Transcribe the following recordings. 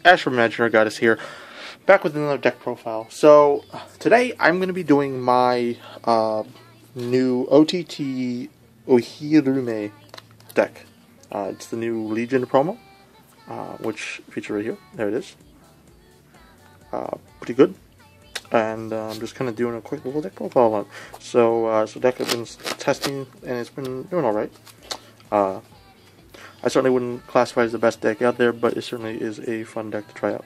Ash from Imaginary Goddess here, back with another deck profile. So, today I'm going to be doing my new OTT Ohirume deck. It's the new Legion promo, which feature right here. There it is. Pretty good. And I'm just kind of doing a quick little deck profile on it. So deck I've been testing, and it's been doing alright. I certainly wouldn't classify it as the best deck out there, but it certainly is a fun deck to try out.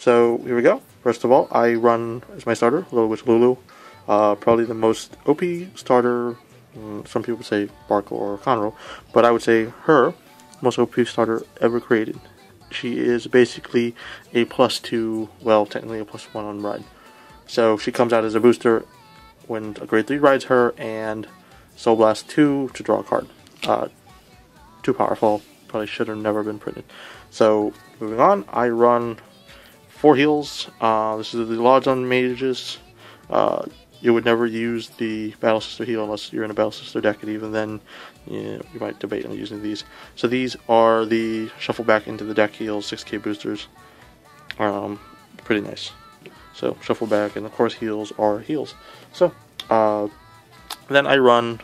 So, here we go. First of all, I run as my starter, Little Witch Lulu. Probably the most OP starter, some people say Barkle or Conroe, but I would say her, most OP starter ever created. She is basically a +2, well, technically a +1 on ride. So, she comes out as a booster when a grade 3 rides her, and Soul Blast 2 to draw a card. Too powerful. Probably should have never been printed. So, moving on, I run 4 heals. This is the Lodge on Mages. You would never use the Battle Sister heal unless you're in a Battle Sister deck, and even then, you might debate on using these. So these are the shuffle back into the deck heals, 6k boosters. Pretty nice. So, shuffle back, and of course heals are heals. So, then I run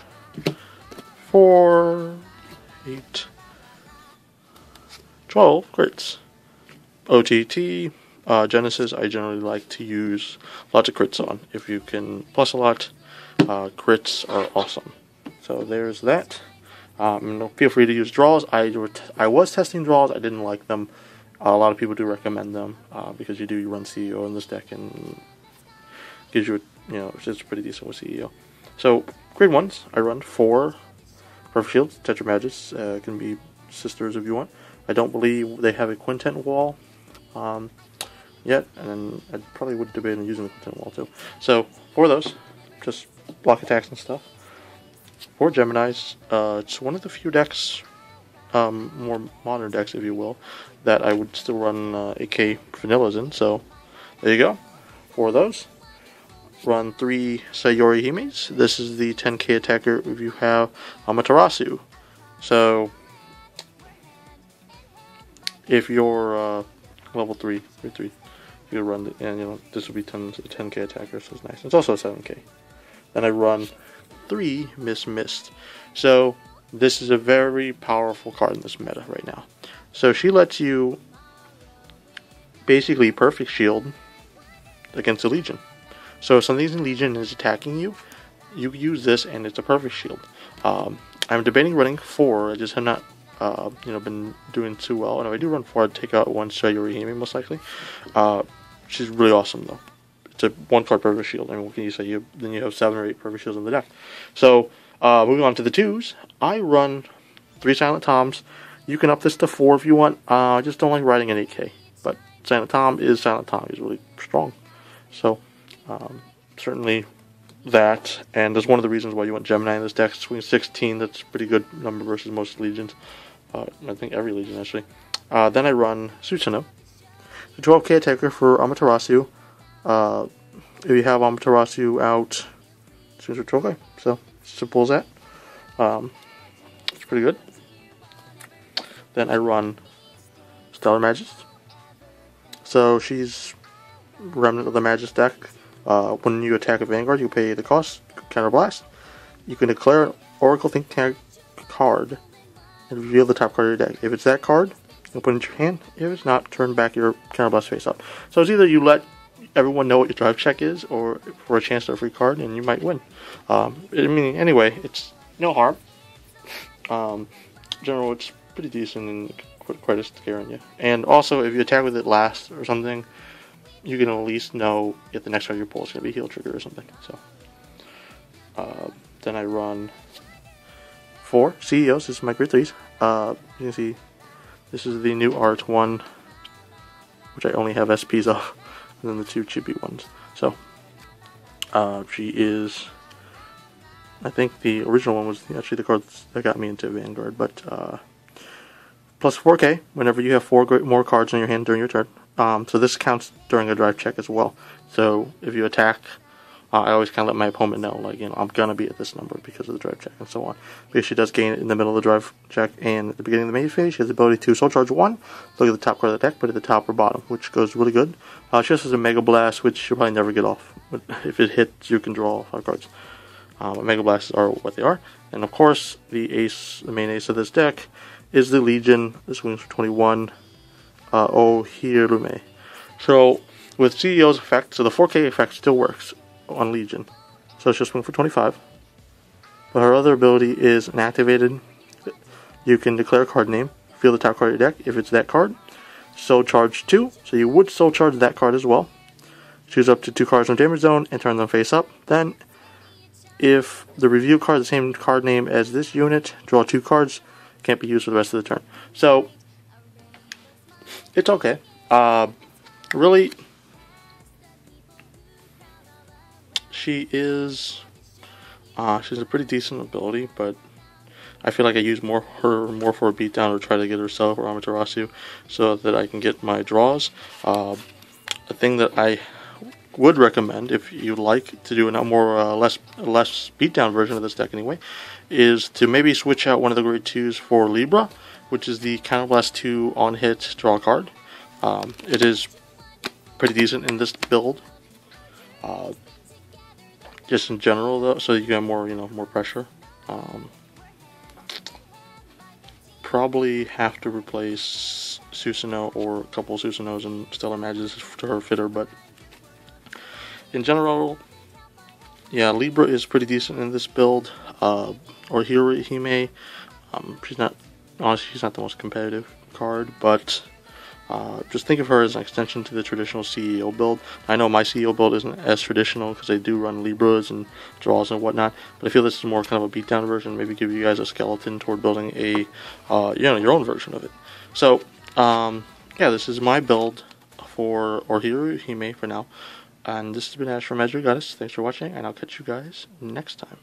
4... 8, 12 crits. OTT, Genesis, I generally like to use lots of crits on. If you can plus a lot, crits are awesome. So there's that. Feel free to use draws. I was testing draws. I didn't like them. A lot of people do recommend them because you run CEO in this deck, and gives you it's pretty decent with CEO. So grade 1s, I run 4 Perfect Shields, Tetra Magis, can be sisters if you want. I don't believe they have a Quintet wall yet, and then I probably would debate on using the Quintet wall too. So, for those, just block attacks and stuff. 4 Geminis, it's one of the few decks, more modern decks if you will, that I would still run AK vanillas in, so there you go. 4 of those. Run 3 Sayori Himes. This is the 10k attacker if you have Amaterasu. So, if you're level 3, you run it, and this will be 10k attacker, so it's nice. It's also a 7k. Then I run 3 Miss Mist. So, this is a very powerful card in this meta right now. So, she lets you basically perfect shield against the Legion. So if something's in Legion and is attacking you, you use this and it's a perfect shield. I'm debating running 4. I just have not, been doing too well. And if I do run 4, I'd take out 1 Sayori Hime most likely. She's really awesome though. It's a 1-card perfect shield. I mean, what can you say? Then you have 7 or 8 perfect shields in the deck. So moving on to the 2s, I run 3 Silent Toms. You can up this to 4 if you want. I just don't like riding an 8k. But Silent Tom is Silent Tom. He's really strong. So. Certainly that, and that's one of the reasons why you want Gemini in this deck. Swing 16, that's a pretty good number versus most legions. I think every legion actually. Then I run Susanoo, the 12k attacker for Amaterasu. If you have Amaterasu out, it's 12k. So simple as that. It's pretty good. Then I run Stellar Magist. So she's remnant of the Magist deck. When you attack a Vanguard, you pay the cost, counter blast. You can declare an Oracle Think Tank card and reveal the top card of your deck. If it's that card, you put it in your hand. If it's not, turn back your counter blast face up. So it's either you let everyone know what your drive check is, or for a chance to a free card, and you might win. Anyway, it's no harm. In general, it's pretty decent and quite a scare on you. And also, if you attack with it last or something, you can at least know if the next card you pull is going to be a heal trigger or something. So, then I run 4 CEOs. This is my grade 3s. You can see this is the new art one, which I only have SPs of, and then the 2 chibi ones. So, she is, I think the original one was actually the card that got me into Vanguard, but plus 4k whenever you have 4 more cards in your hand during your turn. So this counts during a drive check as well. So if you attack I always kind of let my opponent know, like, I'm gonna be at this number because of the drive check and so on. Because she does gain it in the middle of the drive check, and at the beginning of the main phase, she has the ability to Soul Charge 1, look at the top card of the deck, put it at the top or bottom, which goes really good. She also has a Mega Blast, which you'll probably never get off. But if it hits, you can draw 5 cards. Mega Blasts are what they are. And of course, the main ace of this deck is the Legion. This wings for 21, Ohirume. So, with CEO's effect, so the 4K effect still works on Legion. So she'll swing for 25. But her other ability is inactivated. You can declare a card name, feel the top card of your deck if it's that card. Soul Charge 2, so you would Soul Charge that card as well. Choose up to 2 cards from damage zone and turn them face up. Then, if the review card is the same card name as this unit, draw 2 cards, can't be used for the rest of the turn. So, it's okay. Really, she's a pretty decent ability, but I feel like I use her more for a beatdown or try to get her self or Amaterasu so that I can get my draws. A thing that I would recommend, if you like to do a less beatdown version of this deck anyway, is to maybe switch out one of the grade 2s for Libra, which is the Counterblast 2 on hit draw card. It is pretty decent in this build. Just in general though, so you get more pressure. Probably have to replace Susanoo or a couple of Susanoos and Stellar Mages to her fitter, but in general, yeah, Libra is pretty decent in this build. Ohirume, she's not the most competitive card, but just think of her as an extension to the traditional CEO build. I know my CEO build isn't as traditional because they do run Libras and draws and whatnot, but I feel this is more kind of a beatdown version. Maybe give you guys a skeleton toward building a your own version of it. So yeah, this is my build for Ohirume for now, and this has been Ash from Magic Goddess. Thanks for watching, and I'll catch you guys next time.